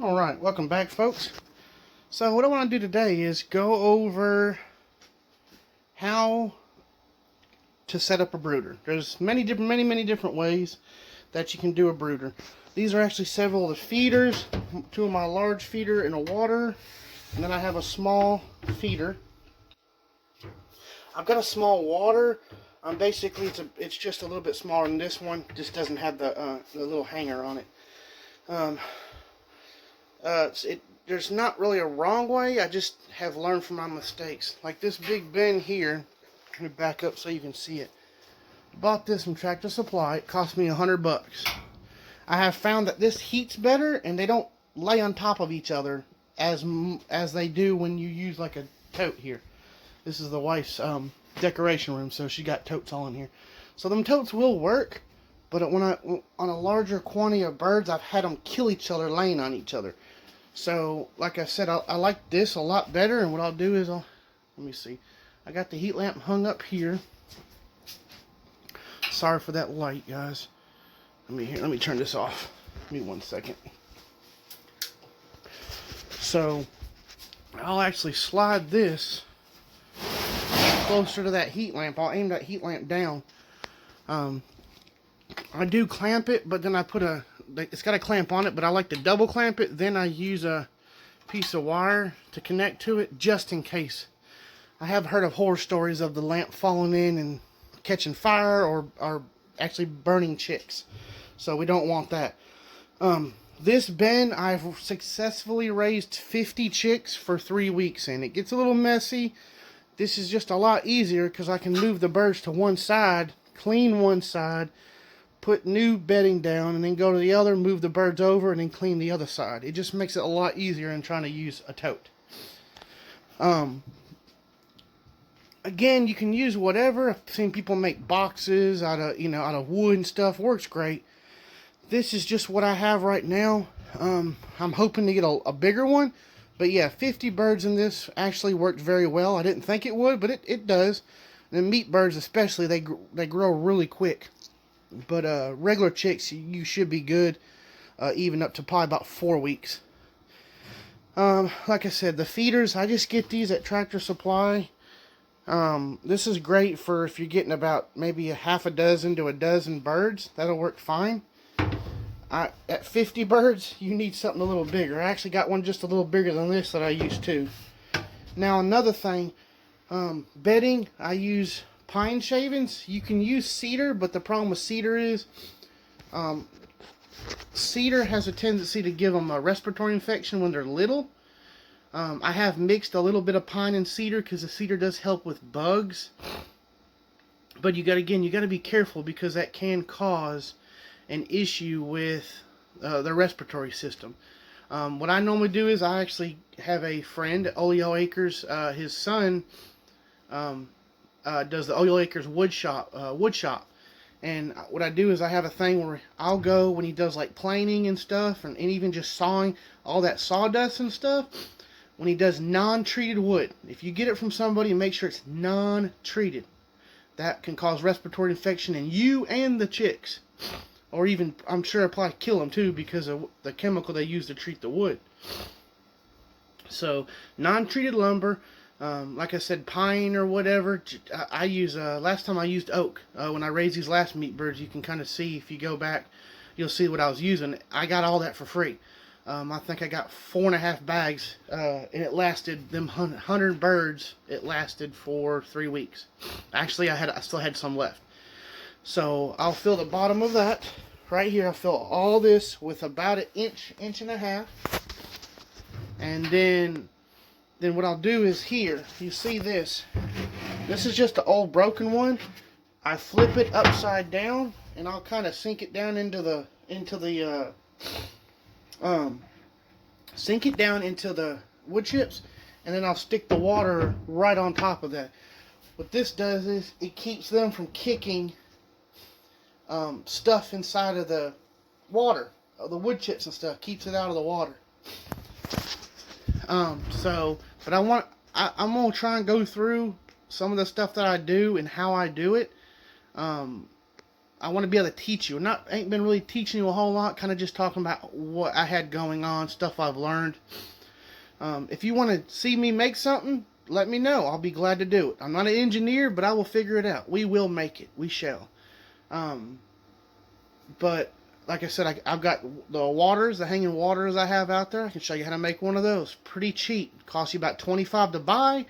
Alright, welcome back, folks. So what I want to do today is go over how to set up a brooder. There's many different ways that you can do a brooder. These are actually several of the feeders. Two of my large feeder in a water, and then I have a small feeder. I've got a small water. Basically it's just a little bit smaller than this one. Just doesn't have the little hanger on it. There's not really a wrong way. I just have learned from my mistakes. Like this big bin here. Let me back up so you can see it. Bought this from Tractor Supply. It cost me $100. I have found that this heats better, and they don't lay on top of each other as they do when you use like a tote here. This is the wife's decoration room, so she got totes all in here. So them totes will work, but on a larger quantity of birds, I've had them kill each other laying on each other. So, like I said, I like this a lot better, and what I'll do is let me see. I got the heat lamp hung up here. Sorry for that light, guys. Let me turn this off. Give me 1 second. So, I'll actually slide this closer to that heat lamp. I'll aim that heat lamp down. I do clamp it, but then I put it's got a clamp on it, but I like to double clamp it. Then I use a piece of wire to connect to it, just in case. I have heard of horror stories of the lamp falling in and catching fire or actually burning chicks. So we don't want that. This bin, I've successfully raised 50 chicks for 3 weeks in. It gets a little messy. This is just a lot easier because I can move the birds to one side, clean one side, put new bedding down, and then go to the other, move the birds over, and then clean the other side. It just makes it a lot easier than trying to use a tote. Again, you can use whatever. I've seen people make boxes out of wood and stuff. Works great. This is just what I have right now. I'm hoping to get a bigger one. But yeah, 50 birds in this actually worked very well. I didn't think it would, but it does. And meat birds especially, they grow really quick. But regular chicks, you should be good, even up to probably about 4 weeks. Like I said, the feeders, I just get these at Tractor Supply. This is great for if you're getting about maybe a half a dozen to a dozen birds. That'll work fine. At 50 birds, you need something a little bigger. I actually got one just a little bigger than this that I use too. Now another thing, bedding, I use pine shavings. You can use cedar, but the problem with cedar is cedar has a tendency to give them a respiratory infection when they're little. I have mixed a little bit of pine and cedar because the cedar does help with bugs. But you got to be careful because that can cause an issue with the respiratory system. What I normally do is I actually have a friend at Oleo Acres. His son does the Oleo Acres wood shop, and what I do is I have a thing where I'll go when he does like planing and stuff, and even just sawing all that sawdust and stuff. When he does non-treated wood, if you get it from somebody, make sure it's non-treated. That can cause respiratory infection in you and the chicks, or even I'm sure it'll probably kill them too because of the chemical they use to treat the wood. So non-treated lumber. Like I said, pine or whatever. I use, last time I used oak. When I raised these last meat birds, you can kind of see, if you go back, you'll see what I was using. I got all that for free. I think I got 4.5 bags, and it lasted, them 100 birds, it lasted for 3 weeks. Actually, I still had some left. So, I'll fill the bottom of that. Right here, I'll fill all this with about an inch and a half. And then what I'll do is here, you see this. This is just the old broken one. I flip it upside down, and I'll kind of sink it down into the wood chips, and then I'll stick the water right on top of that. What this does is it keeps them from kicking stuff inside of the water, the wood chips and stuff. Keeps it out of the water. But I'm gonna try and go through some of the stuff that I do and how I do it. I want to be able to teach you. Ain't been really teaching you a whole lot. Kind of just talking about what I had going on, stuff I've learned. If you want to see me make something, let me know. I'll be glad to do it. I'm not an engineer, but I will figure it out. We will make it. We shall. But like I said, I've got the hanging waters I have out there. I can show you how to make one of those. Pretty cheap. Costs you about $25 to buy.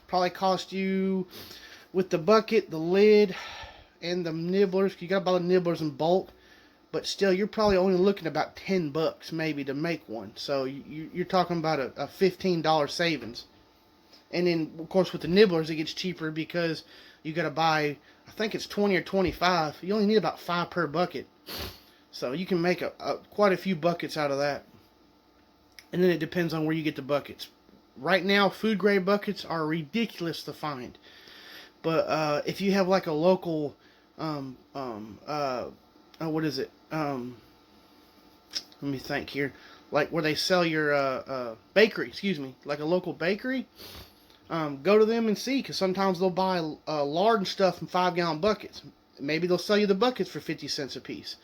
Probably cost you, with the bucket, the lid, and the nibblers. You gotta buy the nibblers in bulk. But still, you're probably only looking about $10 maybe to make one. So you're talking about a $15 savings. And then, of course, with the nibblers, it gets cheaper because you got to buy, I think it's 20 or 25. You only need about 5 per bucket. So you can make quite a few buckets out of that. And then it depends on where you get the buckets. Right now, food grade buckets are ridiculous to find. But if you have like a local, what is it? Let me think here. Like where they sell your bakery, excuse me, like a local bakery. Go to them and see, because sometimes they'll buy lard and stuff in 5-gallon buckets. Maybe they'll sell you the buckets for 50 cents a piece.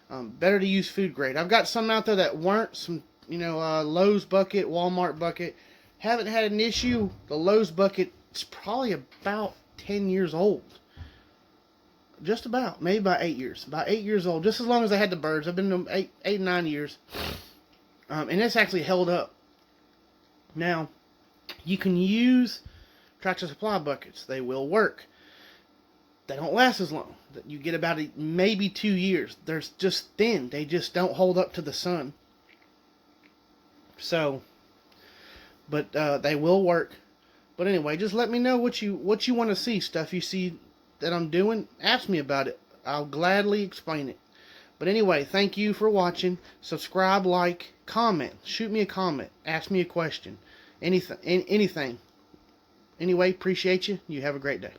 Better to use food grade. I've got some out there that weren't, some Lowe's bucket, Walmart bucket. Haven't had an issue. The Lowe's bucket is probably about 10 years old. Just about, maybe about 8 years. About 8 years old, just as long as I had the birds. I've been in them 8, 9 years. And it's actually held up. Now, you can use Tractor Supply buckets. They will work. They don't last as long. You get about maybe 2 years. They're just thin. They just don't hold up to the sun. So, but they will work. But anyway, just let me know what you want to see. Stuff you see that I'm doing, ask me about it. I'll gladly explain it. But anyway, thank you for watching. Subscribe, like, comment. Shoot me a comment. Ask me a question. Anything. Anyway, appreciate you. You have a great day.